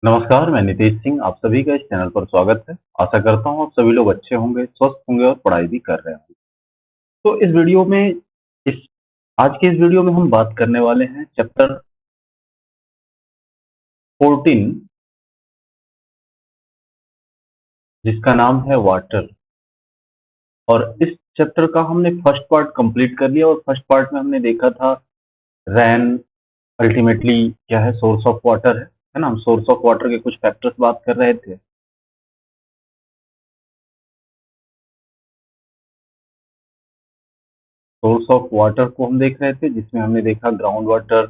नमस्कार, मैं नितेश सिंह। आप सभी का इस चैनल पर स्वागत है। आशा करता हूँ आप सभी लोग अच्छे होंगे, स्वस्थ होंगे और पढ़ाई भी कर रहे होंगे। तो इस आज के इस वीडियो में हम बात करने वाले हैं चैप्टर 14, जिसका नाम है वाटर। और इस चैप्टर का हमने फर्स्ट पार्ट कंप्लीट कर लिया और फर्स्ट पार्ट में हमने देखा था रैन अल्टीमेटली क्या है, सोर्स ऑफ वाटर है ना। हम सोर्स ऑफ वाटर के कुछ फैक्टर्स बात कर रहे थे। सोर्स ऑफ वाटर को हम देख रहे थे, जिसमें हमने देखा ग्राउंड वाटर,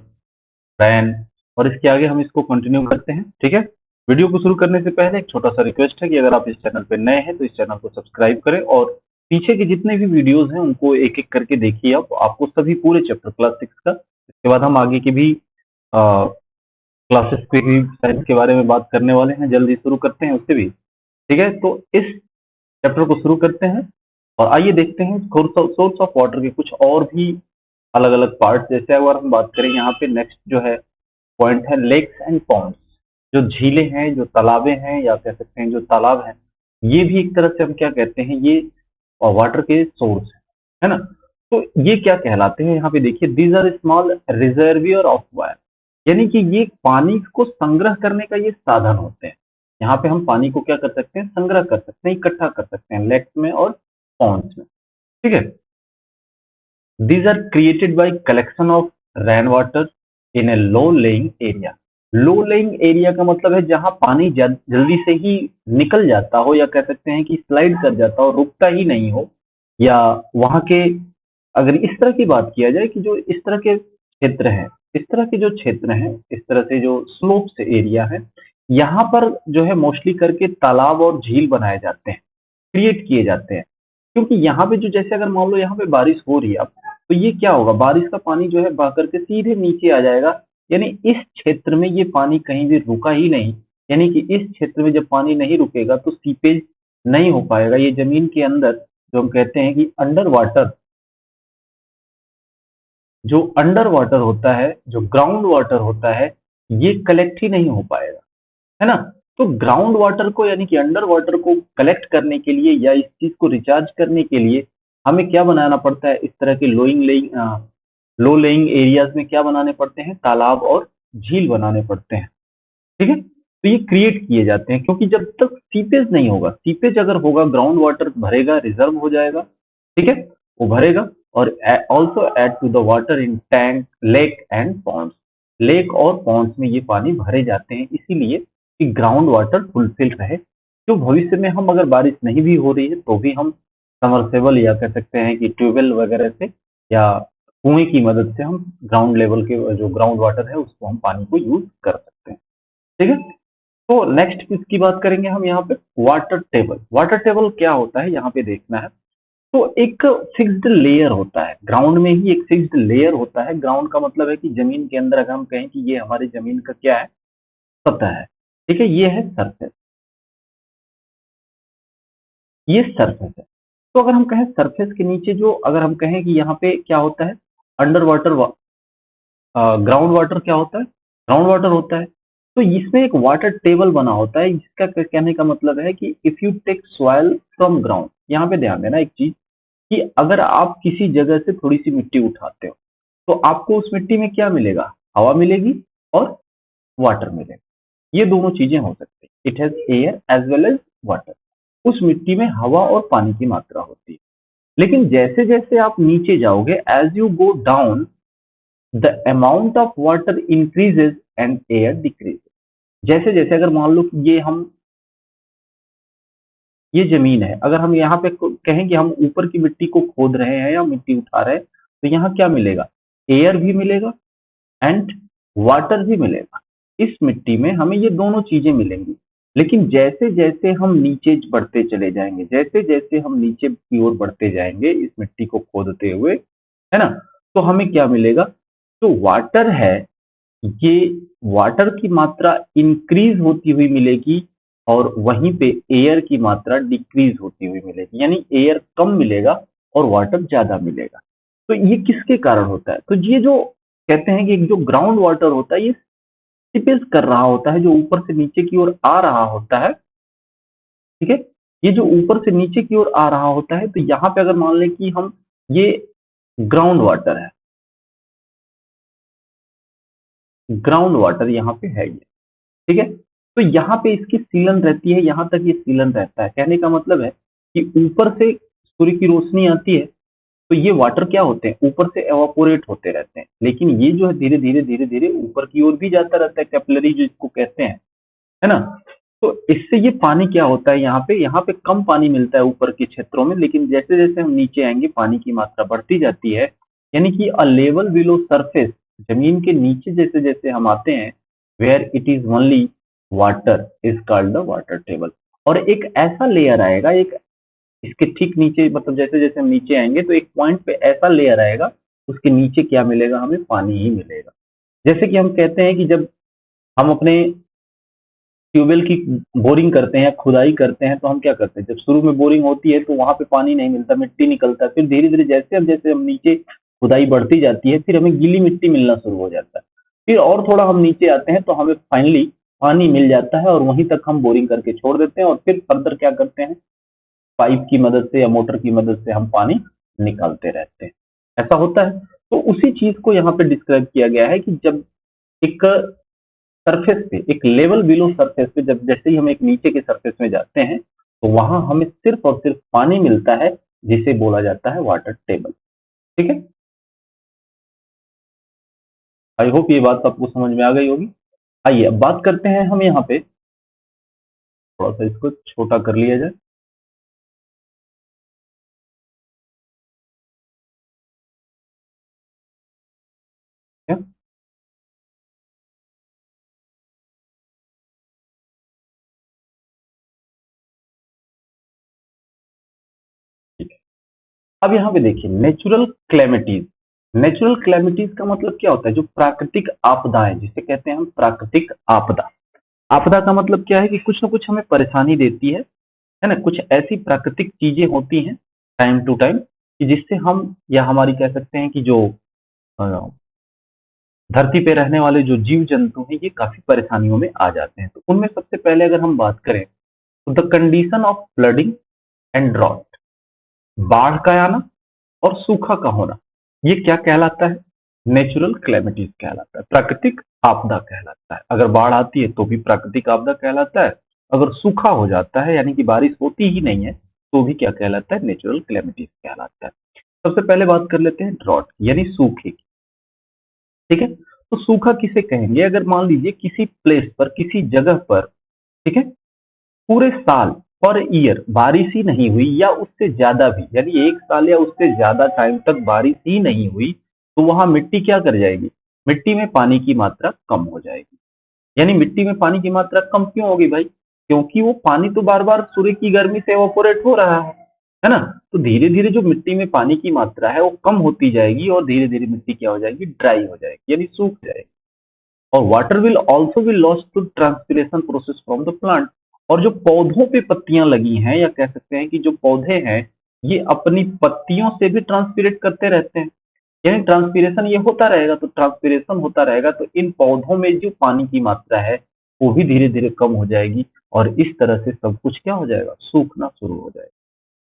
रैन, और इसके आगे हम इसको कंटिन्यू करते हैं। ठीक है। वीडियो को शुरू करने से पहले एक छोटा सा रिक्वेस्ट है कि अगर आप इस चैनल पे नए हैं तो इस चैनल को सब्सक्राइब करें और पीछे के जितने भी वीडियोस हैं उनको एक एक करके देखिए। आप आपको सभी पूरे चैप्टर क्लास 6 का, इसके बाद हम आगे के भी क्लासेस के भी साइंस के बारे में बात करने वाले हैं। जल्दी शुरू करते हैं उससे भी। ठीक है, तो इस चैप्टर को शुरू करते हैं और आइए देखते हैं सोर्स ऑफ वाटर के कुछ और भी अलग अलग पार्ट। जैसे अगर हम बात करें यहाँ पे नेक्स्ट जो है पॉइंट है लेक्स एंड पॉन्ड्स। जो झीलें हैं, जो तालाबें हैं, या कह सकते हैं जो तालाब हैं, ये भी एक तरह से हम क्या कहते हैं, ये वाटर के सोर्स है ना। तो ये क्या कहलाते हैं, यहाँ पे देखिए, these are small reservoir of water, यानी कि ये पानी को संग्रह करने का ये साधन होते हैं। यहाँ पे हम पानी को क्या कर सकते हैं, संग्रह कर सकते हैं, इकट्ठा कर सकते हैं लेक्स में और पॉन्ड्स में। ठीक है। These are created by collection of rainwater in a low lying area. Low laying area का मतलब है जहां पानी जल्दी से ही निकल जाता हो, या कह सकते हैं कि स्लाइड कर जाता हो, रुकता ही नहीं हो, या वहां के, अगर इस तरह की बात किया जाए कि जो इस तरह के क्षेत्र हैं, इस तरह के जो क्षेत्र हैं, इस तरह से जो स्लोप से एरिया है, यहाँ पर जो है मोस्टली करके तालाब और झील बनाए जाते हैं, क्रिएट किए जाते हैं। क्योंकि यहाँ पे जो, जैसे अगर मान लो यहाँ पे बारिश हो रही है अब, तो ये क्या होगा, बारिश का पानी जो है बह करके सीधे नीचे आ जाएगा। यानी इस क्षेत्र में ये पानी कहीं भी रुका ही नहीं। यानी कि इस क्षेत्र में जब पानी नहीं रुकेगा तो सीपेज नहीं हो पाएगा। ये जमीन के अंदर, जो हम कहते हैं कि अंडर वाटर, जो अंडर वाटर होता है, जो ग्राउंड वाटर होता है, ये कलेक्ट ही नहीं हो पाएगा, है ना। तो ग्राउंड वाटर को, यानी कि अंडर वाटर को कलेक्ट करने के लिए या इस चीज को रिचार्ज करने के लिए हमें क्या बनाना पड़ता है, इस तरह के लो लेइंग एरियाज में क्या बनाने पड़ते हैं, तालाब और झील बनाने पड़ते हैं। ठीक है। तो ये क्रिएट किए जाते हैं, क्योंकि जब तक सीपेज नहीं होगा, सीपेज अगर होगा ग्राउंड वाटर भरेगा, रिजर्व हो जाएगा। ठीक है, वो भरेगा। और also add to the water in tank, lake and ponds. Lake और पॉन्ड्स में ये पानी भरे जाते हैं, इसीलिए कि ग्राउंड वाटर फुलफिल रहे। तो भविष्य में हम, अगर बारिश नहीं भी हो रही है तो भी हम समरसेबल, या कह सकते हैं कि ट्यूबवेल वगैरह से, या कुएं की मदद से हम ग्राउंड लेवल के जो ग्राउंड वाटर है उसको हम पानी को यूज कर सकते हैं। ठीक है। तो नेक्स्ट किसकी बात करेंगे हम यहाँ पे, वाटर टेबल। वाटर टेबल क्या होता है यहाँ पे देखना है। तो एक फिक्स्ड लेयर होता है ग्राउंड में ही, एक फिक्स्ड लेयर होता है। ग्राउंड का मतलब है कि जमीन के अंदर, अगर हम कहें कि ये हमारी जमीन का क्या है, सतह है। ठीक है, ये है सरफेस, ये सरफेस है। तो अगर हम कहें सरफेस के नीचे जो, अगर हम कहें कि यहाँ पे क्या होता है, अंडर वाटर, ग्राउंड वाटर क्या होता है, ग्राउंड वाटर होता है। तो इसमें एक वाटर टेबल बना होता है, जिसका कहने का मतलब है कि if you take soil from ground, यहाँ पे ध्यान देना एक चीज, कि अगर आप किसी जगह से थोड़ी सी मिट्टी उठाते हो तो आपको उस मिट्टी में क्या मिलेगा, हवा मिलेगी और वाटर मिलेगा। ये दोनों चीजें हो सकती है, it has air as well as water. उस मिट्टी में हवा और पानी की मात्रा होती है। लेकिन जैसे जैसे आप नीचे जाओगे, as you go down, the amount of water increases and air decreases. जैसे जैसे, अगर मान लो कि ये जमीन है, अगर हम यहाँ पे कहें कि हम ऊपर की मिट्टी को खोद रहे हैं या मिट्टी उठा रहे हैं, तो यहाँ क्या मिलेगा, एयर भी मिलेगा एंड वाटर भी मिलेगा। इस मिट्टी में हमें ये दोनों चीजें मिलेंगी। लेकिन जैसे जैसे हम नीचे बढ़ते चले जाएंगे, जैसे जैसे हम नीचे की ओर बढ़ते जाएंगे इस मिट्टी को खोदते हुए, है ना, तो हमें क्या मिलेगा, जो वाटर है, ये वाटर की मात्रा इंक्रीज होती हुई मिलेगी और वहीं पे एयर की मात्रा डिक्रीज होती हुई मिलेगी। यानी एयर कम मिलेगा और वाटर ज्यादा मिलेगा। तो ये किसके कारण होता है, तो ये जो कहते हैं कि जो ग्राउंड वाटर होता है, ये रिपेल्स कर रहा होता है, जो ऊपर से नीचे की ओर आ रहा होता है, ठीक है। ये जो ऊपर से नीचे की ओर आ रहा होता है, तो यहाँ पे अगर मान लें कि हम ये ग्राउंड वाटर है, ग्राउंड वाटर यहाँ पे है ये, ठीक है। तो यहाँ पे इसकी सीलन रहती है, यहाँ तक ये सीलन रहता है। कहने का मतलब है कि ऊपर से सूर्य की रोशनी आती है, तो ये वाटर क्या होते हैं, ऊपर से एवापोरेट होते रहते हैं, लेकिन ये जो है धीरे धीरे धीरे धीरे ऊपर की ओर भी जाता रहता है, कैपिलरी जो इसको कहते हैं, है ना। तो इससे ये पानी क्या होता है, यहाँ पे कम पानी मिलता है ऊपर के क्षेत्रों में, लेकिन जैसे जैसे हम नीचे आएंगे पानी की मात्रा बढ़ती जाती है, यानी कि अ लेवल बिलो सरफेस, जमीन के नीचे जैसे जैसे हम आते हैं, where it is only water is called the water table. और एक ऐसा लेयर आएगा, एक इसके ठीक नीचे, मतलब जैसे जैसे हम नीचे आएंगे तो एक पॉइंट पे ऐसा लेयर आएगा, उसके नीचे क्या मिलेगा, हमें पानी ही मिलेगा। जैसे कि हम कहते हैं कि जब हम अपने ट्यूबवेल की बोरिंग करते हैं, खुदाई करते हैं, तो हम क्या करते हैं, जब शुरू में बोरिंग होती है तो वहां पे पानी नहीं मिलता, मिट्टी निकलता है, फिर धीरे धीरे जैसे हम नीचे खुदाई बढ़ती जाती है, फिर हमें गीली मिट्टी मिलना शुरू हो जाता है। फिर और थोड़ा हम नीचे आते हैं तो हमें फाइनली पानी मिल जाता है, और वहीं तक हम बोरिंग करके छोड़ देते हैं, और फिर फर्दर क्या करते हैं, पाइप की मदद से या मोटर की मदद से हम पानी निकालते रहते हैं। ऐसा होता है। तो उसी चीज को यहाँ पे डिस्क्राइब किया गया है कि जब एक सरफेस पे, एक लेवल बिलो सरफेस पे, जब जैसे ही हम एक नीचे के सरफेस में जाते हैं, तो वहां हमें सिर्फ और सिर्फ पानी मिलता है, जिसे बोला जाता है वाटर टेबल। ठीक है, आई होप ये बात आपको समझ में आ गई होगी। आइए अब बात करते हैं हम यहाँ पे, थोड़ा सा इसको छोटा कर लिया जाए। ठीक है? ठीक है। अब यहाँ पे देखिए, नेचुरल क्लेमिटीज। नेचुरल क्लेमिटीज का मतलब क्या होता है, जो प्राकृतिक आपदाएं, जिसे कहते हैं हम प्राकृतिक आपदा। आपदा का मतलब क्या है कि कुछ ना कुछ हमें परेशानी देती है ना। कुछ ऐसी प्राकृतिक चीजें होती हैं टाइम टू टाइम, कि जिससे हम, या हमारी कह सकते हैं कि जो अ, धरती पे रहने वाले जो जीव जंतु हैं, ये काफी परेशानियों में आ जाते हैं। तो उनमें सबसे पहले अगर हम बात करें, तो the condition of flooding and drought, बाढ़ का आना और सूखा का होना, ये क्या कहलाता है, नेचुरल क्लेमिटीज कहलाता है, प्राकृतिक आपदा कहलाता है। अगर बाढ़ आती है तो भी प्राकृतिक आपदा कहलाता है, अगर सूखा हो जाता है यानी कि बारिश होती ही नहीं है, तो भी क्या कहलाता है, नेचुरल क्लेमिटीज कहलाता है। सबसे पहले बात कर लेते हैं ड्रॉट यानी सूखे की। ठीक है, तो सूखा किसे कहेंगे, अगर मान लीजिए किसी प्लेस पर, किसी जगह पर, ठीक है, पूरे साल, पर ईयर बारिश ही नहीं हुई, या उससे ज्यादा भी, यानी एक साल या उससे ज्यादा टाइम तक बारिश ही नहीं हुई, तो वहां मिट्टी क्या कर जाएगी, मिट्टी में पानी की मात्रा कम हो जाएगी। यानी मिट्टी में पानी की मात्रा कम क्यों होगी भाई, क्योंकि वो पानी तो बार बार सूर्य की गर्मी से एवापोरेट हो रहा है ना। तो धीरे धीरे जो मिट्टी में पानी की मात्रा है वो कम होती जाएगी, और धीरे धीरे मिट्टी क्या हो जाएगी, ड्राई हो जाएगी, यानी सूख जाएगी। और water will also be lost to transpiration process from the plant. और जो पौधों पे पत्तियां लगी हैं, या कह सकते हैं कि जो पौधे हैं, ये अपनी पत्तियों से भी ट्रांसपिरेट करते रहते हैं, यानी ट्रांसपिरेशन ये होता रहेगा, तो ट्रांसपिरेशन होता रहेगा, तो इन पौधों में जो पानी की मात्रा है वो भी धीरे धीरे कम हो जाएगी, और इस तरह से सब कुछ क्या हो जाएगा, सूखना शुरू हो जाएगा।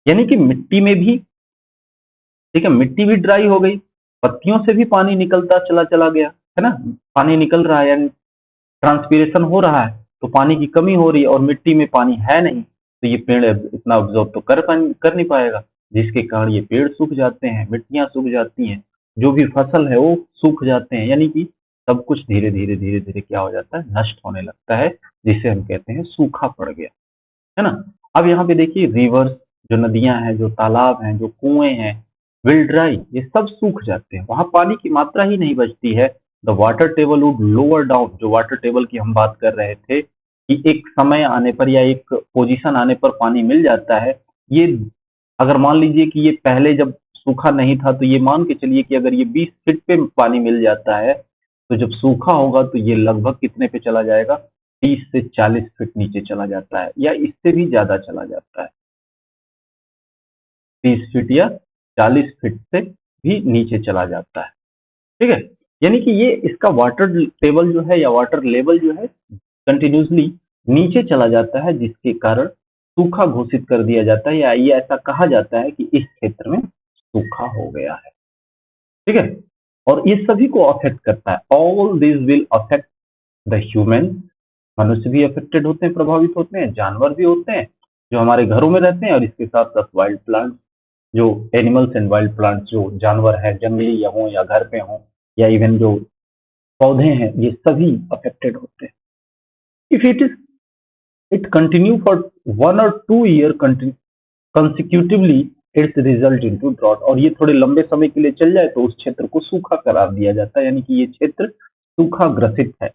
यानी कि मिट्टी में भी, ठीक है, मिट्टी भी ड्राई हो गई, पत्तियों से भी पानी निकलता चला चला गया, है ना। पानी निकल रहा है, यानी ट्रांसपीरेशन हो रहा है, तो पानी की कमी हो रही है, और मिट्टी में पानी है नहीं, तो ये पेड़ इतना ऑब्जॉर्व तो कर नहीं पाएगा, जिसके कारण ये पेड़ सूख जाते हैं, मिट्टियां सूख जाती हैं, जो भी फसल है वो सूख जाते हैं, यानी कि सब कुछ धीरे धीरे धीरे धीरे क्या हो जाता है, नष्ट होने लगता है, जिसे हम कहते हैं सूखा पड़ गया, है ना। अब यहाँ पे देखिए, रिवर्स, जो नदियां हैं, जो तालाब हैं, जो कुएं हैं, विल ड्राई, ये सब सूख जाते हैं, वहां पानी की मात्रा ही नहीं बचती है। The water table would lower down, जो वाटर टेबल की हम बात कर रहे थे, कि एक समय आने पर या एक पोजीशन आने पर पानी मिल जाता है, ये अगर मान लीजिए कि ये पहले जब सूखा नहीं था, तो ये मान के चलिए कि अगर ये 20 फीट पे पानी मिल जाता है, तो जब सूखा होगा तो ये लगभग कितने पे चला जाएगा, 30 से 40 फीट नीचे चला जाता है, या इससे भी ज्यादा चला जाता है, 30 फीट या 40 फीट से भी नीचे चला जाता है। ठीक है, यानी कि ये इसका वाटर टेबल जो है या वाटर लेवल जो है कंटिन्यूसली नीचे चला जाता है, जिसके कारण सूखा घोषित कर दिया जाता है, या ये ऐसा कहा जाता है कि इस क्षेत्र में सूखा हो गया है। ठीक है, और ये सभी को अफेक्ट करता है। All this will affect the human, मनुष्य भी अफेक्टेड होते हैं, प्रभावित होते हैं, जानवर भी होते हैं जो हमारे घरों में रहते हैं, और इसके साथ साथ वाइल्ड प्लांट्स, जो एनिमल्स एंड वाइल्ड प्लांट्स, जो जानवर है जंगली या हो या घर पे हों, या इवन जो पौधे हैं, ये सभी अफेक्टेड होते हैं। If it continue for 1 or 2 year consecutively, it's result into drought, और ये थोड़े लंबे समय के लिए चल जाए तो उस क्षेत्र को सूखा करार दिया जाता है, यानी कि ये क्षेत्र सूखा ग्रसित है।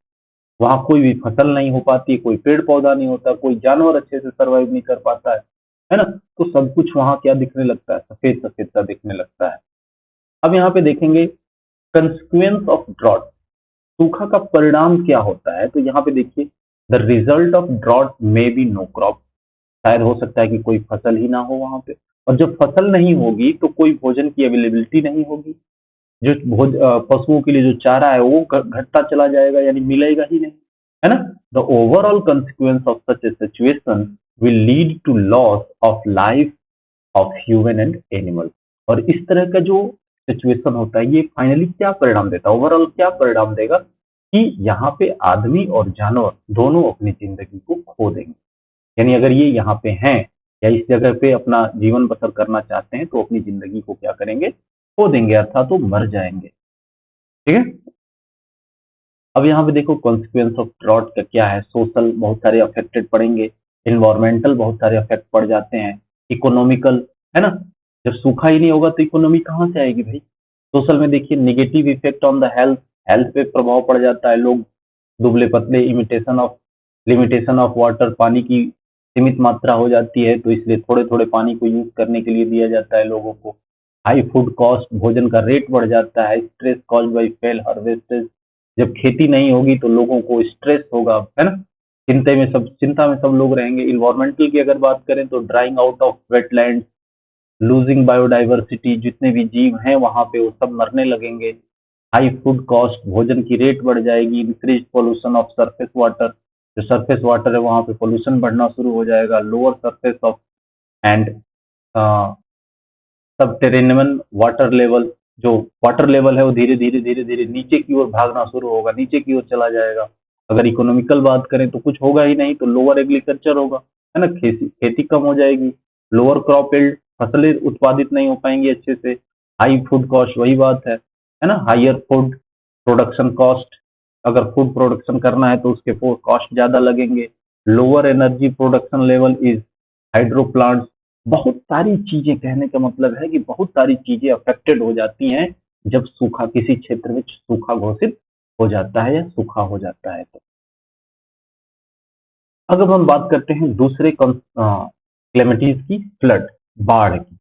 वहां कोई भी फसल नहीं हो पाती, कोई पेड़ पौधा नहीं होता, कोई जानवर अच्छे से सर्वाइव नहीं कर पाता है ना। तो सब कुछ वहां क्या दिखने लगता है, सफेद सफेद सा दिखने लगता है। अब यहाँ पे देखेंगे कंसिक्वेंस ऑफ ड्रॉट, सूखा का परिणाम क्या होता है। तो यहाँ पे देखिए, the result of drought may be no crop, शायद हो सकता है कि कोई फसल ही ना हो वहां पे, और जब फसल नहीं होगी तो कोई भोजन की अवेलेबिलिटी नहीं होगी, जो पशुओं के लिए जो चारा है वो घटता चला जाएगा, यानी मिलेगा ही नहीं, है ना। The overall consequence of such a situation will lead to loss of life of human and animal. और इस तरह का जो सिचुएशन होता है, ये फाइनली क्या परिणाम देता है, ओवरऑल क्या परिणाम देगा, कि यहाँ पे आदमी और जानवर दोनों अपनी जिंदगी को खो देंगे। यानी अगर ये यहाँ पे हैं या इस जगह पे अपना जीवन बसर करना चाहते हैं, तो अपनी जिंदगी को क्या करेंगे, खो देंगे, अर्थात तो मर जाएंगे। ठीक है, अब यहाँ पे देखो कॉन्सिक्वेंस ऑफ ड्रॉट का क्या है। सोशल बहुत सारे अफेक्टेड पड़ेंगे, इन्वायरमेंटल बहुत सारे अफेक्ट पड़ जाते हैं, इकोनॉमिकल, है ना। जब सूखा ही नहीं होगा तो इकोनॉमी कहाँ से आएगी भाई। सोशल में देखिए, negative effect on the health, health पे प्रभाव पड़ जाता है, लोग दुबले पतले, लिमिटेशन ऑफ वाटर, पानी की सीमित मात्रा हो जाती है, तो इसलिए थोड़े थोड़े पानी को यूज करने के लिए दिया जाता है लोगों को। हाई फूड कॉस्ट, भोजन का रेट बढ़ जाता है। स्ट्रेस कॉज्ड बाय फेल हार्वेस्टेज, जब खेती नहीं होगी तो लोगों को स्ट्रेस होगा, है ना। चिंता में सब लोग रहेंगे। इन्वायरमेंटल की अगर बात करें तो drawing out of wetland, losing biodiversity, जितने भी जीव हैं वहां पे वो सब मरने लगेंगे। हाई फूड कॉस्ट, भोजन की रेट बढ़ जाएगी। Increase pollution of surface water, जो सरफेस वाटर है वहां पे पोल्यूशन बढ़ना शुरू हो जाएगा। Lower surface of and subterranean water level, जो वाटर लेवल है वो धीरे धीरे नीचे की ओर भागना शुरू होगा, नीचे की ओर चला जाएगा। अगर इकोनॉमिकल बात करें तो कुछ होगा ही नहीं, तो लोअर एग्रीकल्चर होगा, है ना, खेती खेती कम हो जाएगी। लोअर क्रॉप यील्ड, फसलें उत्पादित नहीं हो पाएंगी अच्छे से। हाई फूड कॉस्ट, वही बात है ना, हायर फूड प्रोडक्शन कॉस्ट, अगर फूड प्रोडक्शन करना है तो उसके कॉस्ट ज्यादा लगेंगे। Lower energy production level is hydro plants, बहुत सारी चीजें, कहने का मतलब है कि बहुत सारी चीजें अफेक्टेड हो जाती हैं जब सूखा किसी क्षेत्र में सूखा घोषित हो जाता है या सूखा हो जाता है। तो अगर हम बात करते हैं दूसरे क्लेमिटीज की, फ्लड, बाढ़ की।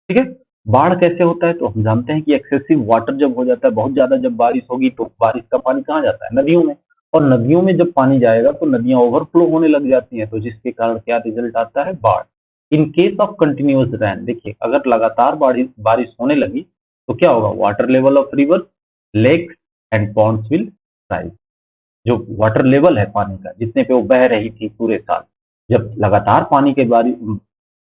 ठीक है, बाढ़ कैसे होता है, तो हम जानते हैं कि एक्सेसिव वाटर जब हो जाता है, बहुत ज्यादा जब बारिश होगी तो बारिश का पानी कहाँ जाता है, नदियों में। और नदियों में जब पानी जाएगा तो नदियां ओवरफ्लो होने लग जाती हैं, तो जिसके कारण क्या रिजल्ट आता है, बाढ़। इन केस ऑफ कंटिन्यूअस रैन, देखिए अगर लगातार बारिश बारिश होने लगी तो क्या होगा, water level of river, lake and ponds will rise. जो वाटर लेवल है पानी का, जितने पे वो बह रही थी पूरे साल, जब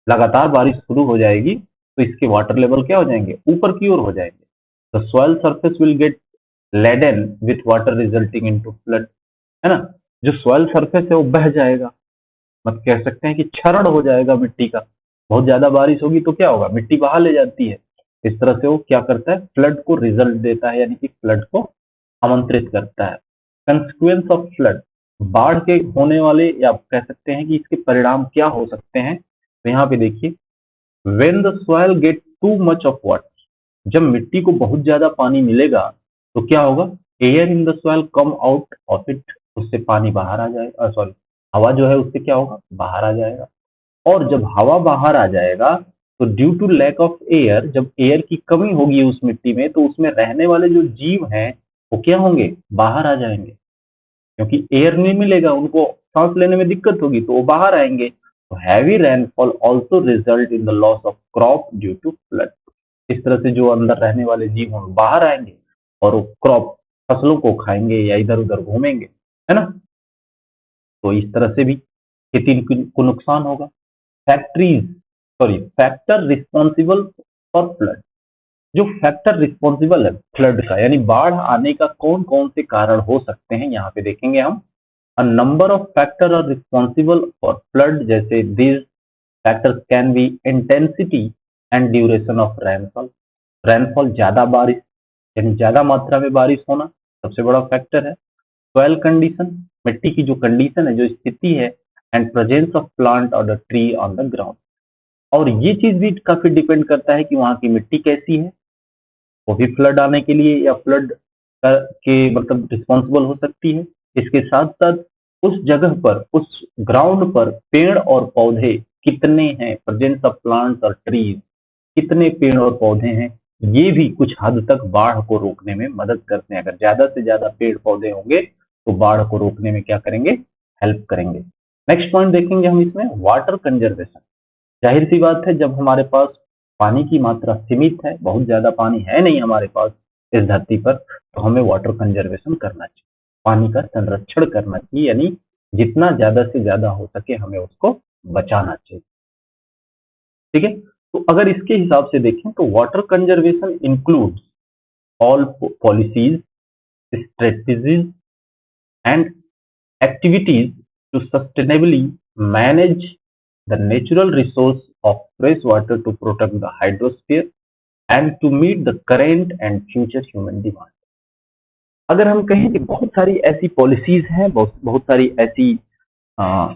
लगातार बारिश शुरू हो जाएगी तो इसके वाटर लेवल क्या हो जाएंगे, ऊपर की ओर हो जाएंगे। The soil surface will get laden with water resulting into flood, है ना। जो सॉइल सरफेस है वो बह जाएगा, मत कह सकते हैं कि क्षरण हो जाएगा मिट्टी का। बहुत ज्यादा बारिश होगी तो क्या होगा, मिट्टी बहा ले जाती है। इस तरह से वो क्या करता है, फ्लड को रिजल्ट देता है, यानी कि फ्लड को आमंत्रित करता है। कंसिक्वेंस ऑफ फ्लड, बाढ़ के होने वाले, या कह सकते हैं कि इसके परिणाम क्या हो सकते हैं। तो यहाँ पे देखिए, when the soil gate too much of water, जब मिट्टी को बहुत ज्यादा पानी मिलेगा तो क्या होगा, air in the soil come out of it, उससे पानी बाहर आ जाएगा, सॉरी, हवा जो है उससे क्या होगा, बाहर आ जाएगा। और जब हवा बाहर आ जाएगा तो due to lack of air, जब एयर की कमी होगी उस मिट्टी में, तो उसमें रहने वाले जो जीव हैं वो क्या होंगे, बाहर आ जाएंगे, क्योंकि एयर नहीं मिलेगा, उनको सांस लेने में दिक्कत होगी तो वो बाहर आएंगे। तो heavy rainfall also result in the loss of crop due to flood. इस तरह से जो अंदर रहने वाले जीव हैं बाहर आएंगे और वो क्रॉप, फसलों को खाएंगे या इधर उधर घूमेंगे, है ना। तो इस तरह से भी खेती को नुकसान होगा। Factories sorry factor responsible for flood, जो फैक्टर रिस्पॉन्सिबल है फ्लड का यानी बाढ़ आने का कौन कौन से कारण हो सकते हैं यहाँ पे देखेंगे हम। A number of factor are responsible for flood, जैसे this factors can be intensity and duration of rainfall. Rainfall ज्यादा बारिश यानी ज्यादा मात्रा में बारिश होना सबसे बड़ा फैक्टर है। सॉइल कंडीशन, मिट्टी की जो कंडीशन है, जो स्थिति है, एंड प्रेजेंस ऑफ प्लांट और the tree on the ground. और ये चीज भी काफी डिपेंड करता है कि वहां की मिट्टी कैसी है, वो भी फ्लड आने के लिए या फ्लड के मतलब रिस्पॉन्सिबल हो सकती है। इसके साथ साथ उस जगह पर, उस ग्राउंड पर पेड़ और पौधे कितने हैं, प्रेजेंस ऑफ प्लांट्स और ट्रीज, कितने पेड़ और पौधे हैं, ये भी कुछ हद तक बाढ़ को रोकने में मदद करते हैं। अगर ज्यादा से ज्यादा पेड़ पौधे होंगे तो बाढ़ को रोकने में क्या करेंगे, हेल्प करेंगे। नेक्स्ट पॉइंट देखेंगे हम इसमें, वाटर कंजर्वेशन। जाहिर सी बात है, जब हमारे पास पानी की मात्रा सीमित है, बहुत ज्यादा पानी है नहीं हमारे पास इस धरती पर, तो हमें वाटर कंजर्वेशन करना चाहिए, पानी का संरक्षण करना चाहिए, यानी जितना ज्यादा से ज्यादा हो सके हमें उसको बचाना चाहिए। ठीक है, तो अगर इसके हिसाब से देखें तो water conservation includes all policies, strategies and activities to sustainably manage the natural resource of fresh water to protect the hydrosphere and to meet the current and future human demand। अगर हम कहें कि बहुत सारी ऐसी पॉलिसीज हैं, बहुत बहुत सारी ऐसी आ,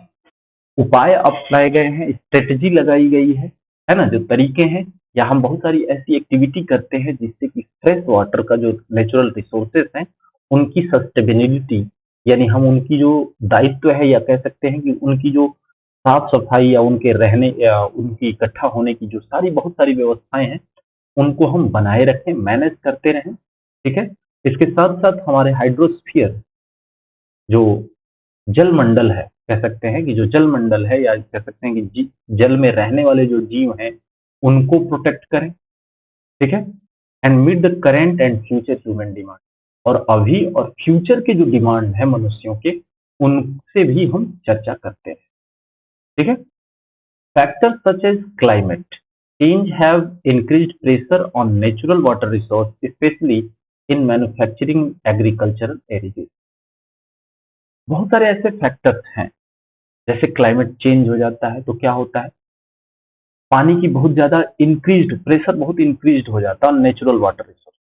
उपाय अपनाए गए हैं, स्ट्रेटजी लगाई गई है ना, जो तरीके हैं, या हम बहुत सारी ऐसी एक्टिविटी करते हैं जिससे कि फ्रेश वाटर का जो नेचुरल रिसोर्सेस हैं उनकी सस्टेनेबिलिटी, यानी हम उनकी जो दायित्व है या कह सकते हैं कि उनकी जो साफ सफाई या उनके रहने या उनकी इकट्ठा होने की जो सारी बहुत सारी व्यवस्थाएं हैं उनको हम बनाए रखें, मैनेज करते रहें। ठीक है, इसके साथ साथ हमारे हाइड्रोस्फीयर, जो जल मंडल है, कह सकते हैं कि जो जल मंडल है, या कह सकते हैं कि जल में रहने वाले जो जीव हैं उनको प्रोटेक्ट करें। ठीक है, and meet the current and future human demand, और अभी और फ्यूचर के जो डिमांड है मनुष्यों के, उनसे भी हम चर्चा करते हैं। ठीक है, factors such as climate change have increased pressure on natural water resource, especially in manufacturing agricultural areas। बहुत सारे ऐसे फैक्टर्स हैं, जैसे क्लाइमेट चेंज हो जाता है तो क्या होता है, पानी की बहुत ज्यादा इंक्रीज्ड प्रेशर, बहुत इंक्रीज्ड हो जाता है नेचुरल वाटर रिसोर्स,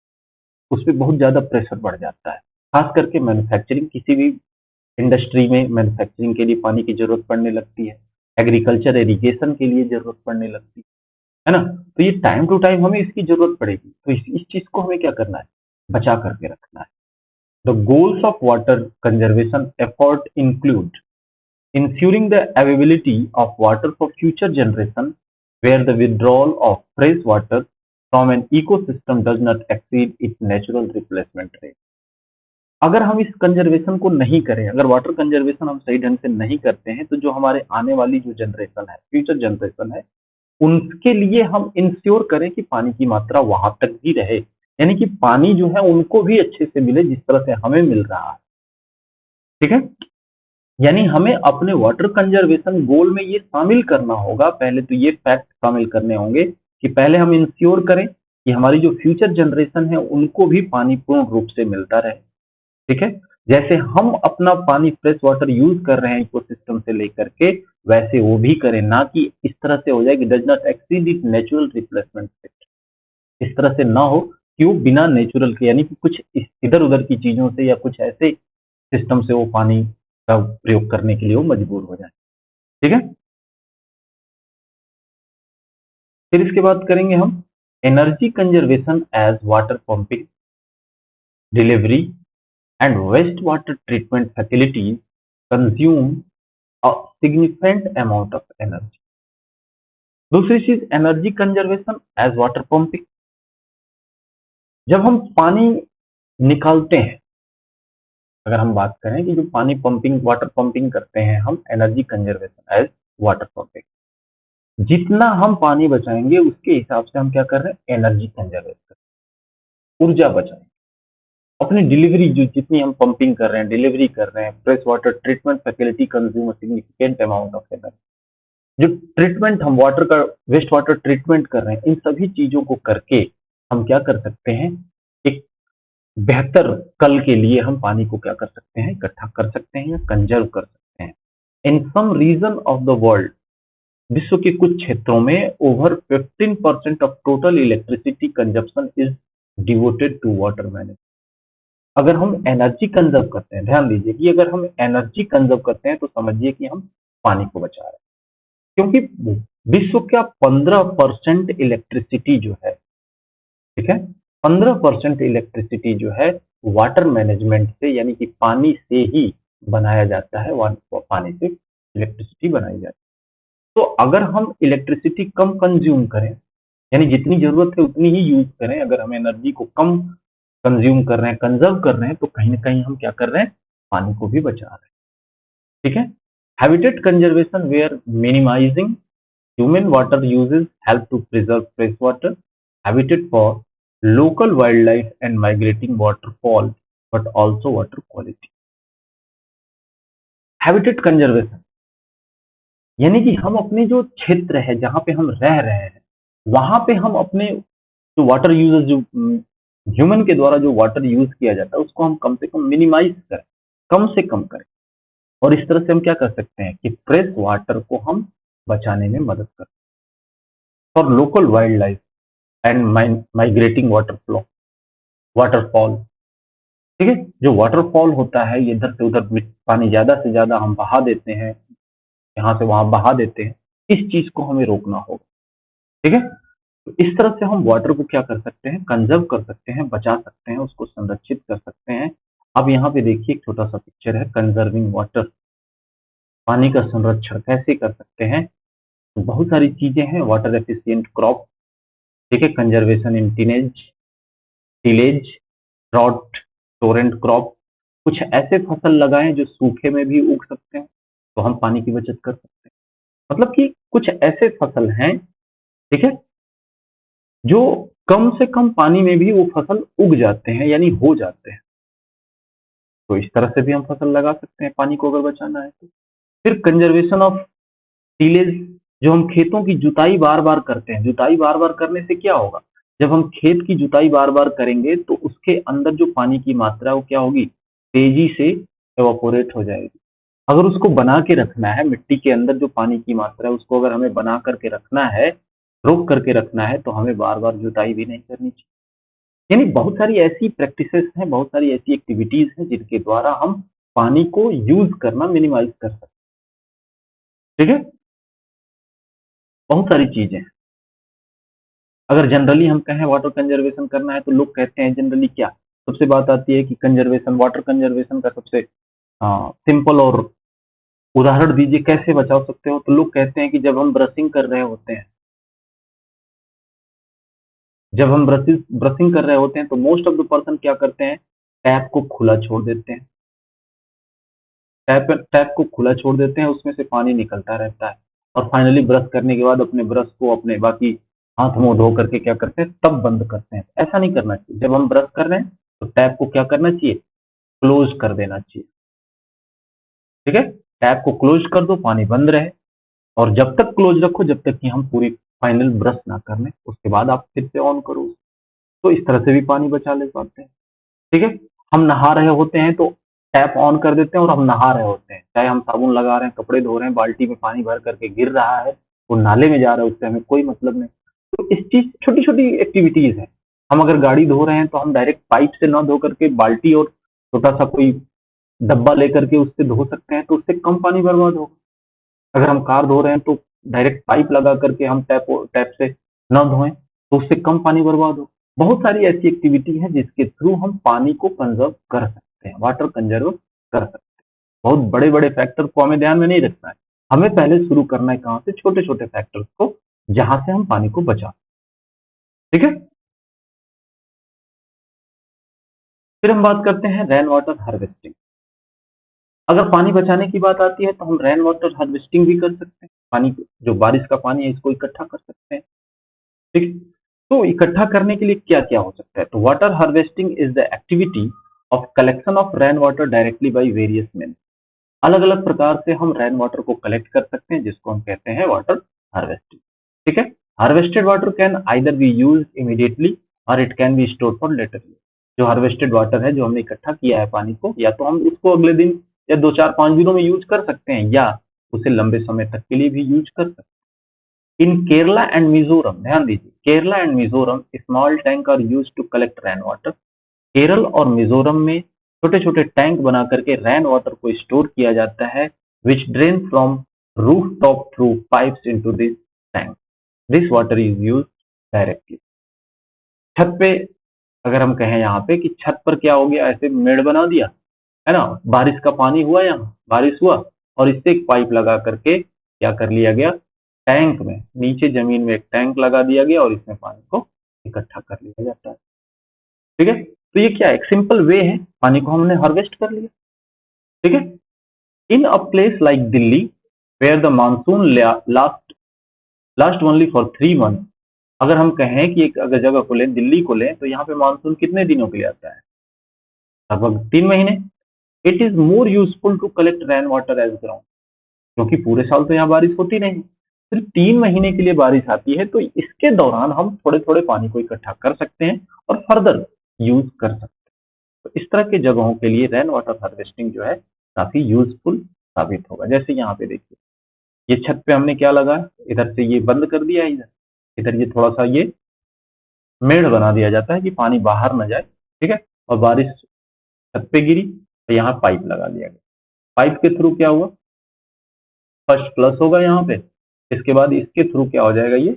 उस पर बहुत ज्यादा प्रेशर बढ़ जाता है। खास करके मैन्युफैक्चरिंग, किसी भी इंडस्ट्री में मैन्युफैक्चरिंग के लिए पानी की जरूरत पड़ने लगती है, एग्रीकल्चर इरिगेशन के लिए जरूरत पड़ने लगती है ना। तो ये टाइम टू टाइम हमें इसकी जरूरत पड़ेगी, तो इस चीज को हमें क्या करना है, बचा करके रखना है। The goals of water conservation effort include ensuring the availability of water for future generation, where the withdrawal of fresh water from an ecosystem does not exceed its natural replacement rate। अगर हम इस conservation को नहीं करें, अगर water conservation हम सही ढंग से नहीं करते हैं, तो जो हमारे आने वाली जो जनरेशन है, फ्यूचर जनरेशन है, उनके लिए हम इंश्योर करें कि पानी की मात्रा वहां तक ही रहे, यानी कि पानी जो है उनको भी अच्छे से मिले जिस तरह से हमें मिल रहा है। ठीक है, यानी हमें अपने वाटर कंजर्वेशन गोल में ये शामिल करना होगा, पहले तो ये फैक्ट शामिल करने होंगे कि पहले हम इंश्योर करें कि हमारी जो फ्यूचर जनरेशन है उनको भी पानी पूर्ण रूप से मिलता रहे। ठीक है, जैसे हम अपना पानी फ्रेश वाटर यूज कर रहे हैं इकोसिस्टम से लेकर के, वैसे वो भी करें, ना कि इस तरह से हो जाए कि does not exceed it natural replacement rate. इस तरह से ना हो कि वो बिना नेचुरल के, यानी कि कुछ इधर उधर की चीजों से या कुछ ऐसे सिस्टम से वो पानी का प्रयोग करने के लिए वो मजबूर हो जाए। ठीक है, फिर इसके बाद करेंगे हम energy conservation as water pumping, delivery and waste water treatment facilities consume a significant amount of energy. दूसरी चीज energy conservation as water pumping, जब हम पानी निकालते हैं, अगर हम बात करें कि जो पानी पंपिंग, वाटर पंपिंग करते हैं हम, energy conservation as water pumping, जितना हम पानी बचाएंगे उसके हिसाब से हम क्या कर रहे हैं, एनर्जी कंजर्वेशन, ऊर्जा बचाएंगे। अपनी डिलीवरी जो जितनी हम पंपिंग कर रहे हैं, डिलीवरी कर रहे हैं, fresh water treatment facility consume significant amount of energy. जो ट्रीटमेंट हम वाटर का वेस्ट वाटर ट्रीटमेंट कर रहे हैं, इन सभी चीजों को करके हम क्या कर सकते हैं, एक बेहतर कल के लिए हम पानी को क्या कर सकते हैं, इकट्ठा कर सकते हैं या कंजर्व कर सकते हैं। In some region of the world, विश्व के कुछ क्षेत्रों में over 15% of total electricity consumption is devoted to water management. अगर हम एनर्जी कंजर्व करते हैं, ध्यान दीजिए कि अगर हम एनर्जी कंजर्व करते हैं तो समझिए कि हम पानी को बचा रहे हैं, क्योंकि विश्व का 15% इलेक्ट्रिसिटी जो है, ठीक है, 15% इलेक्ट्रिसिटी जो है वाटर मैनेजमेंट से, यानी कि पानी से ही बनाया जाता है। पानी से इलेक्ट्रिसिटी बनाई जाती है। तो अगर हम इलेक्ट्रिसिटी कम कंज्यूम करें, यानी जितनी जरूरत है उतनी ही यूज करें, अगर हम एनर्जी को कम कंज्यूम कर रहे हैं, कंजर्व कर रहे हैं, तो कहीं ना कहीं हम क्या कर रहे हैं, पानी को भी बचा रहे हैं। ठीक है। Habitat conservation where minimising human water uses help to preserve fresh water habitat for local wildlife and migrating waterfall, but also water quality. Habitat conservation यानी कि हम अपने जो क्षेत्र है जहां पे हम रह रहे हैं, वहां पे हम अपने जो वाटर यूजेस, जो ह्यूमन के द्वारा जो वाटर यूज किया जाता है, उसको हम कम से कम मिनिमाइज करें, कम से कम करें। और इस तरह से हम क्या कर सकते हैं कि फ्रेश वाटर को हम बचाने में मदद कर for local wild life and migrating waterfall. ठीक है। जो वाटरफॉल होता है, ये इधर से उधर पानी ज्यादा से ज्यादा हम बहा देते हैं, यहाँ से वहां बहा देते हैं, इस चीज को हमें रोकना होगा। ठीक है। तो इस तरह से हम वाटर को क्या कर सकते हैं, कंजर्व कर सकते हैं, बचा सकते हैं, उसको संरक्षित कर सकते हैं। अब यहाँ पे देखिए एक छोटा सा पिक्चर है, कंजर्विंग वाटर, पानी का संरक्षण कैसे कर सकते हैं। तो बहुत सारी चीजें हैं, वाटर एफिशिएंट क्रॉप, ठीक है, conservation in tillage, drought Torrent crop, कुछ ऐसे फसल लगाएं जो सूखे में भी उग सकते हैं, तो हम पानी की बचत कर सकते हैं। मतलब कि कुछ ऐसे फसल हैं, ठीक है, जो कम से कम पानी में भी वो फसल उग जाते हैं, यानी हो जाते हैं। तो इस तरह से भी हम फसल लगा सकते हैं पानी को अगर बचाना है तो। फिर कंजर्वेशन ऑफ टीलेज, जो हम खेतों की जुताई बार बार करते हैं, जुताई बार बार करने से क्या होगा, जब हम खेत की जुताई बार बार करेंगे तो उसके अंदर जो पानी की मात्रा है वो क्या होगी, तेजी से एवापोरेट हो जाएगी। अगर उसको बना के रखना है, मिट्टी के अंदर जो पानी की मात्रा है उसको अगर हमें बना करके रखना है, रोक करके रखना है, तो हमें बार बार जुताई भी नहीं करनी चाहिए। यानी बहुत सारी ऐसी प्रैक्टिसेस हैं, बहुत सारी ऐसी एक्टिविटीज हैं जिनके द्वारा हम पानी को यूज करना मिनिमाइज कर सकते हैं। ठीक है। बहुत सारी चीजें। अगर जनरली हम कहें वाटर कंजर्वेशन करना है तो लोग कहते हैं जनरली क्या, सबसे बात आती है कि कंजर्वेशन, वाटर कंजर्वेशन का सबसे सिंपल और उदाहरण दीजिए, कैसे बचा सकते हो। तो लोग कहते हैं कि जब हम ब्रशिंग कर रहे होते हैं, जब हम ब्रशिंग कर रहे होते हैं तो मोस्ट ऑफ द पर्सन क्या करते हैं, टैप को खुला छोड़ देते हैं, टैप को खुला छोड़ देते हैं, उसमें से पानी निकलता रहता है, और फाइनली ब्रश करने के बाद अपने ब्रश को अपने बाकी हाथ मुंह धो करके क्या करते हैं, तब बंद करते हैं। ऐसा नहीं करना चाहिए। जब हम ब्रश कर रहे हैं तो टैप को क्या करना चाहिए, क्लोज कर देना चाहिए। ठीक है। टैप को क्लोज कर दो, पानी बंद रहे, और जब तक क्लोज रखो जब तक कि हम पूरी फाइनल ब्रश ना कर लें, उसके बाद आप फिर से ऑन करो। तो इस तरह से भी पानी बचा ले पाते हैं। ठीक है। हम नहा रहे होते हैं तो टैप ऑन कर देते हैं और हम नहा रहे होते हैं, चाहे हम साबुन लगा रहे हैं, कपड़े धो रहे हैं, बाल्टी में पानी भर करके गिर रहा है, वो नाले में जा रहा है, उससे हमें कोई मतलब नहीं। तो इस चीज छोटी छोटी एक्टिविटीज है। हम अगर गाड़ी धो रहे हैं तो हम डायरेक्ट पाइप से ना धो करके बाल्टी और छोटा सा कोई डब्बा लेकर के उससे धो सकते हैं, तो उससे कम पानी बर्बाद होगा। अगर हम कार धो रहे हैं तो डायरेक्ट पाइप लगा करके हम टैप से न धोएं, तो उससे कम पानी बर्बाद हो। बहुत सारी ऐसी एक्टिविटी है जिसके थ्रू हम पानी को कंजर्व कर सकते हैं, वाटर कंजर्व कर सकते हैं। बहुत बड़े बड़े फैक्टर को हमें ध्यान में नहीं रखना है, हमें पहले शुरू करना है कहाँ से, छोटे छोटे फैक्टर्स को, जहां से हम पानी को बचा। ठीक है। फिर हम बात करते हैं रेन वाटर हार्वेस्टिंग। अगर पानी बचाने की बात आती है तो हम रेन वाटर हार्वेस्टिंग भी कर सकते हैं, पानी जो बारिश का पानी है इसको इकट्ठा कर सकते हैं। ठीक। तो इकट्ठा करने के लिए क्या क्या हो सकता है, तो water harvesting is the activity of collection of rain water directly by various means. अलग अलग प्रकार से हम रेन वाटर को कलेक्ट कर सकते हैं, जिसको हम कहते हैं वाटर हार्वेस्टिंग। ठीक है, harvested water can either be use immediately और it can be store for later use. जो हार्वेस्टेड वाटर है, जो हमने इकट्ठा किया है पानी को, या तो हम उसको अगले दिन या 2 4 5 दिनों में यूज कर सकते हैं, या उसे लंबे समय तक के लिए भी यूज कर सकते हैं। इन केरला एंड मिजोरम, ध्यान दीजिए, Kerala and Mizoram small tank are use to collect rain water. Kerala और मिजोरम में छोटे छोटे टैंक बना करके रेन वाटर को स्टोर किया जाता है, which drain from roof top through pipes into this tank. This water is use directly. छत पे, अगर हम कहें यहाँ पे कि छत पर क्या हो गया, ऐसे मेड़ बना दिया है ना, बारिश का पानी हुआ, यहाँ बारिश हुआ और इससे एक पाइप लगा करके क्या कर लिया गया, टैंक में, नीचे जमीन में एक टैंक लगा दिया गया और इसमें पानी को इकट्ठा कर लिया जाता है। ठीक है, तो ये क्या, एक सिंपल वे है, पानी को हमने हार्वेस्ट कर लिया। ठीक है, in a place like Delhi where the monsoon last only for 3 month. अगर हम कहें कि एक अगर जगह को लें, दिल्ली को लें, तो यहाँ पे मानसून कितने दिनों के लिए आता है, लगभग 3 महीने। It is more useful to collect rain water as ground, क्योंकि पूरे साल तो यहाँ बारिश होती नहीं, सिर्फ 3 महीने के लिए बारिश आती है, तो इसके दौरान हम थोड़े थोड़े पानी को इकट्ठा कर सकते हैं और फर्दर यूज कर सकते हैं। तो इस तरह के जगहों के लिए रेन वाटर हार्वेस्टिंग जो है काफी यूजफुल साबित होगा। जैसे यहाँ पे देखिए, ये छत पे हमने क्या लगा, इधर से ये बंद कर दिया, इधर इधर ये थोड़ा सा ये मेढ़ बना दिया जाता है कि पानी बाहर न जाए। ठीक है, और बारिश छत पे गिरी तो यहाँ पाइप लगा दिया गया। पाइप के थ्रू क्या हुआ, फर्स्ट प्लस होगा यहाँ पे, इसके बाद इसके थ्रू क्या हो जाएगा, ये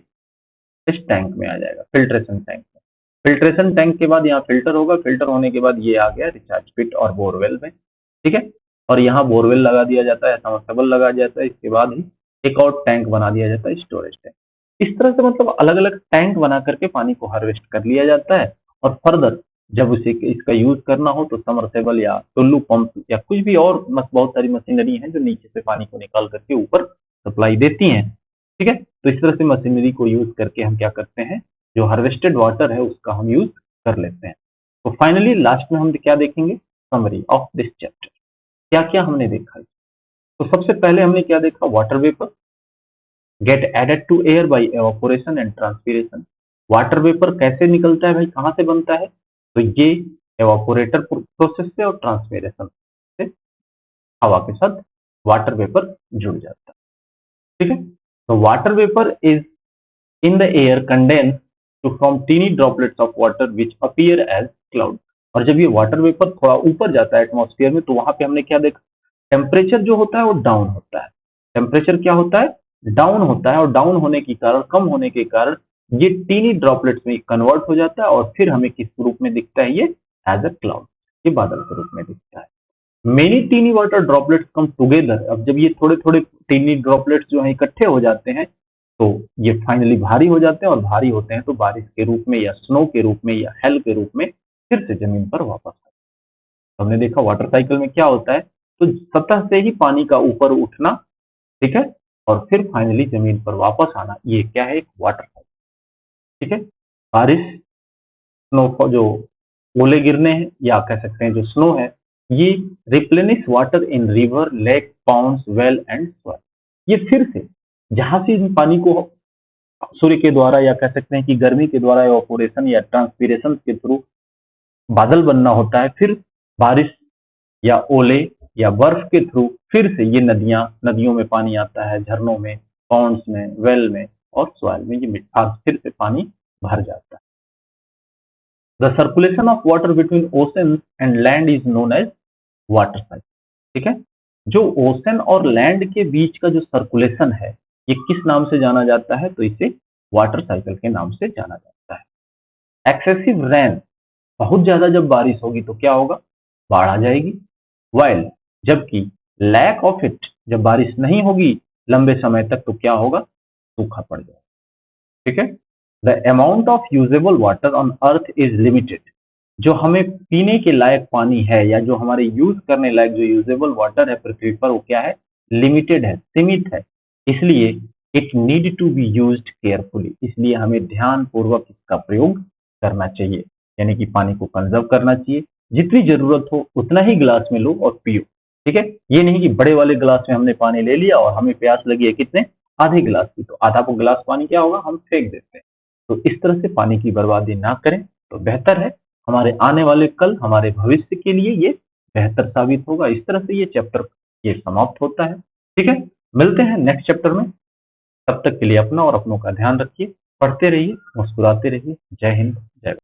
इस टैंक में आ जाएगा, फिल्ट्रेशन टैंक में। फिल्ट्रेशन टैंक के बाद यहाँ फिल्टर होगा, फिल्टर होने के बाद ये आ गया रिचार्ज पिट और बोरवेल में। ठीक है, और यहाँ बोरवेल लगा दिया जाता है, सबमर्सिबल लगा दिया जाता है, इसके बाद ही एक और टैंक बना दिया जाता है, स्टोरेज टैंक। इस तरह से मतलब अलग अलग टैंक बना करके पानी को हार्वेस्ट कर लिया जाता है, और फर्दर जब उसे इसका यूज करना हो तो समरसेबल या टुल्लू पंप या कुछ भी और बहुत सारी मशीनरी है जो नीचे से पानी को निकाल करके ऊपर सप्लाई देती हैं। ठीक है, तो इस तरह से मशीनरी को यूज करके हम क्या करते हैं, जो हार्वेस्टेड वाटर है उसका हम यूज कर लेते हैं। तो फाइनली लास्ट में हम क्या देखेंगे, समरी ऑफ दिस चैप्टर। क्या क्या हमने देखा है, तो सबसे पहले हमने क्या देखा, water vapour get added to air by evaporation and transpiration. Water vapour कैसे निकलता है भाई, कहाँ से बनता है, तो ये एवापोरेटर प्रोसेस से और ट्रांसपीरेशन से हवा के साथ वाटर वेपर जुड़ जाता है। ठीक है, तो water vapour is in the air condense to form teeny droplets of water which appear as cloud। और जब ये वाटर वेपर थोड़ा ऊपर जाता है एटमॉस्फेयर में, तो वहां पे हमने क्या देखा, टेम्परेचर जो होता है वो डाउन होता है। टेम्परेचर क्या होता है, डाउन होता है, और डाउन होने के कारण, कम होने के कारण ये टीनी ड्रॉपलेट्स में कन्वर्ट हो जाता है, और फिर हमें किस रूप में दिखता है, ये एज अ क्लाउड, ये बादल के रूप में दिखता है। Many tiny water droplets come together. अब जब ये थोड़े थोड़े टीनी ड्रॉपलेट्स जो है इकट्ठे हो जाते हैं, तो ये फाइनली भारी हो जाते हैं, और भारी होते हैं तो बारिश के रूप में या स्नो के रूप में या हेल के रूप में फिर से जमीन पर वापस आते हैं। तो हमने देखा वाटर साइकिल में क्या होता है, तो सतह से ही पानी का ऊपर उठना, ठीक है, और फिर फाइनली जमीन पर वापस आना, ये क्या है, एक वाटर साइकिल। ठीक है, बारिश, स्नो, जो ओले गिरने हैं या कह सकते हैं जो स्नो है, ये replenish water in river, lake, pounds, well and soil. ये फिर से जहां से इन पानी को सूर्य के द्वारा या कह सकते हैं कि गर्मी के द्वारा एवापोरेशन या ट्रांसपीरेशन के थ्रू बादल बनना होता है, फिर बारिश या ओले या बर्फ के थ्रू फिर से ये नदियों में पानी आता है, झरनों में, पॉन्ड्स में, वेल में और सॉइल में, ये मिठास फिर से पानी भर जाता है। The circulation of water between ocean and land is known as water cycle. ठीक है, जो ओशन और लैंड के बीच का जो सर्कुलेशन है, ये किस नाम से जाना जाता है, तो इसे वाटर साइकिल के नाम से जाना जाता है। एक्सेसिव रेन, बहुत ज्यादा जब बारिश होगी तो क्या होगा, बाढ़ आ जाएगी। वाइल, जबकि लैक ऑफ इट, जब बारिश नहीं होगी लंबे समय तक तो क्या होगा, सूखा पड़ जाएगा। ठीक है, the amount of usable water on earth is limited. जो हमें पीने के लायक पानी है या जो हमारे यूज करने लायक जो यूजेबल वाटर है पृथ्वी पर, वो क्या है, लिमिटेड है, सीमित है। इसलिए it need to be used carefully, इसलिए हमें ध्यान पूर्वक इसका प्रयोग करना चाहिए, यानी कि पानी को कंजर्व करना चाहिए, जितनी जरूरत हो उतना ही गिलास में लो और पियो। ठीक है, ये नहीं कि बड़े वाले गिलास में हमने पानी ले लिया और हमें प्यास लगी है कितने, आधे गिलास की, तो आधा को गिलास पानी क्या होगा, हम फेंक देते हैं। तो इस तरह से पानी की बर्बादी ना करें तो बेहतर है, हमारे आने वाले कल, हमारे भविष्य के लिए ये बेहतर साबित होगा। इस तरह से ये चैप्टर ये समाप्त होता है। ठीक है, मिलते हैं नेक्स्ट चैप्टर में। तब तक के लिए अपना और अपनों का ध्यान रखिए, पढ़ते रहिए, मुस्कुराते रहिए। जय हिंद, जय भारत।